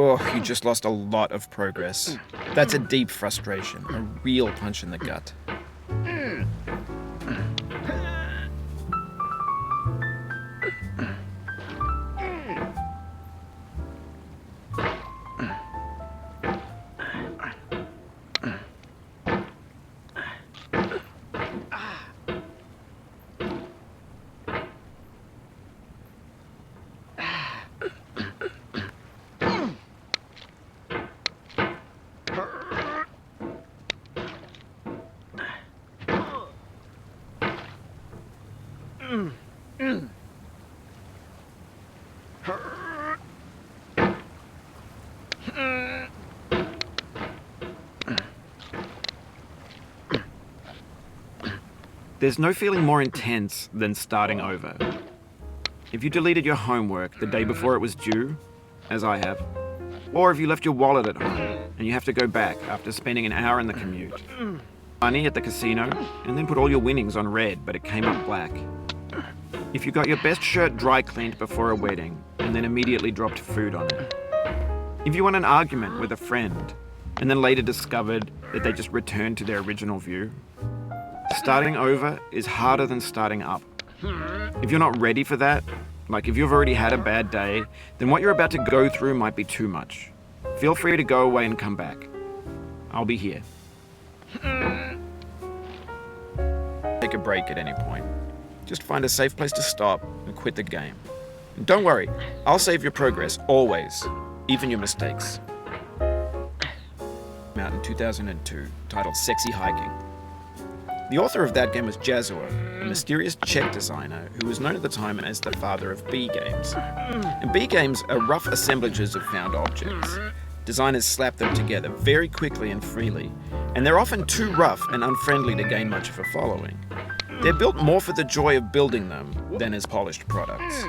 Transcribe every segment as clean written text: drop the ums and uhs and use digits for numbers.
Oh, you just lost a lot of progress. That's a deep frustration, a real punch in the gut. There's no feeling more intense than starting over. If you deleted your homework the day before it was due, as I have, or if you left your wallet at home and you have to go back after spending an hour in the commute, money at the casino, and then put all your winnings on red but it came up black. If you got your best shirt dry cleaned before a wedding and then immediately dropped food on it. If you won an argument with a friend and then later discovered that they just returned to their original view. Starting over is harder than starting up. If you're not ready for that, like if you've already had a bad day, then what you're about to go through might be too much. Feel free to go away and come back. I'll be here. Take a break at any point. Just find a safe place to stop and quit the game. And don't worry, I'll save your progress, always, even your mistakes. Out in 2002, titled Sexy Hiking. The author of that game was Jazzuo, a mysterious Czech designer who was known at the time as the father of B games. And B games are rough assemblages of found objects. Designers slap them together very quickly and freely, and they're often too rough and unfriendly to gain much of a following. They're built more for the joy of building them than as polished products.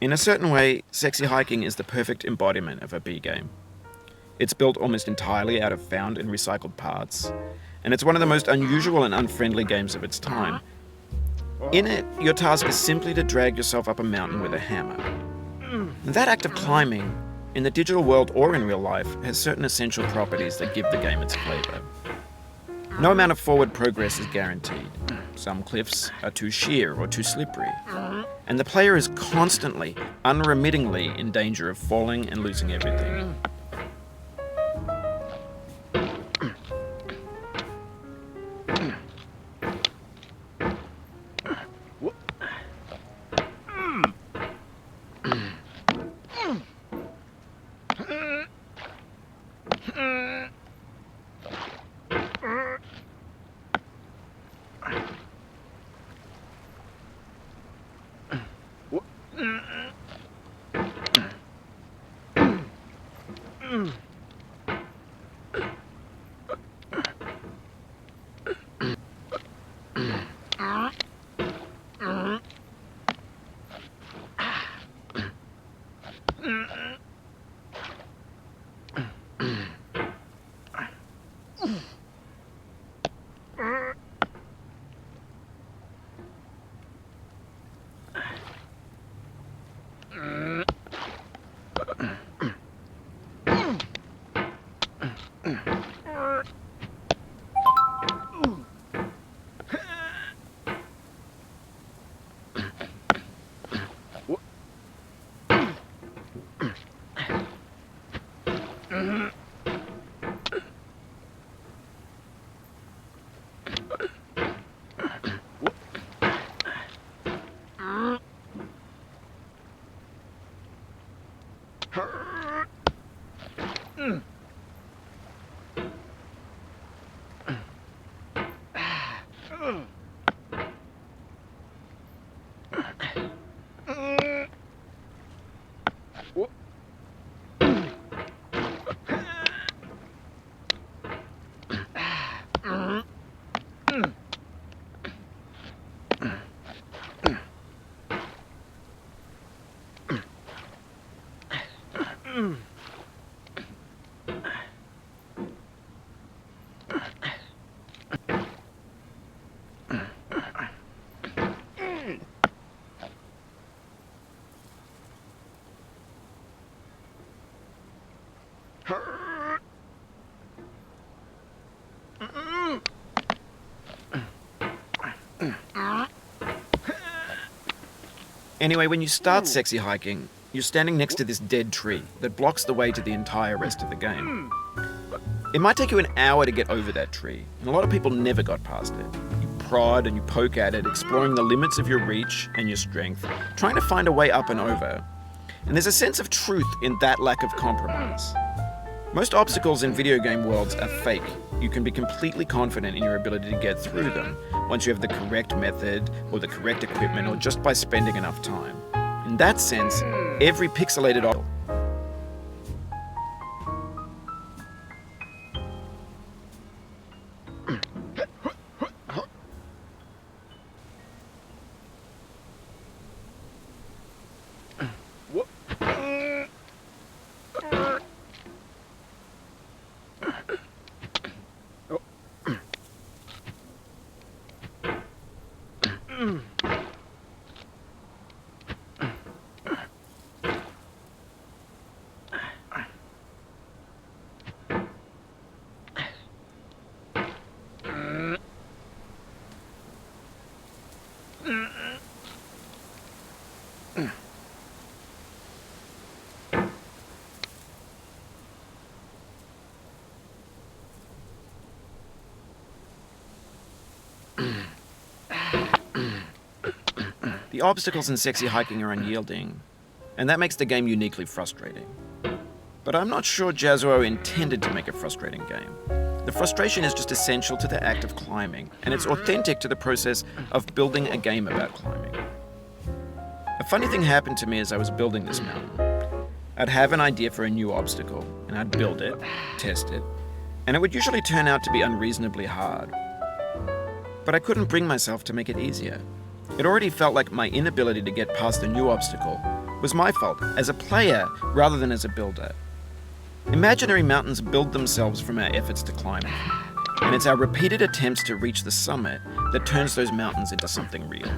In a certain way, Sexy Hiking is the perfect embodiment of a B game. It's built almost entirely out of found and recycled parts, and it's one of the most unusual and unfriendly games of its time. In it, your task is simply to drag yourself up a mountain with a hammer. And that act of climbing, in the digital world or in real life, has certain essential properties that give the game its flavour. No amount of forward progress is guaranteed. Some cliffs are too sheer or too slippery, and the player is constantly, unremittingly in danger of falling and losing everything. Anyway, when you start Sexy Hiking, you're standing next to this dead tree that blocks the way to the entire rest of the game. It might take you an hour to get over that tree, and a lot of people never got past it. You prod and you poke at it, exploring the limits of your reach and your strength, trying to find a way up and over. And there's a sense of truth in that lack of compromise. Most obstacles in video game worlds are fake. You can be completely confident in your ability to get through them once you have the correct method or the correct equipment or just by spending enough time. In that sense, every pixelated obstacle The obstacles in sexy hiking are unyielding, and that makes the game uniquely frustrating. But I'm not sure Jazzuo intended to make a frustrating game. The frustration is just essential to the act of climbing, and it's authentic to the process of building a game about climbing. A funny thing happened to me as I was building this mountain. I'd have an idea for a new obstacle, and I'd build it, test it, and it would usually turn out to be unreasonably hard. But I couldn't bring myself to make it easier. It already felt like my inability to get past the new obstacle was my fault as a player rather than as a builder. Imaginary mountains build themselves from our efforts to climb them, and it's our repeated attempts to reach the summit that turns those mountains into something real.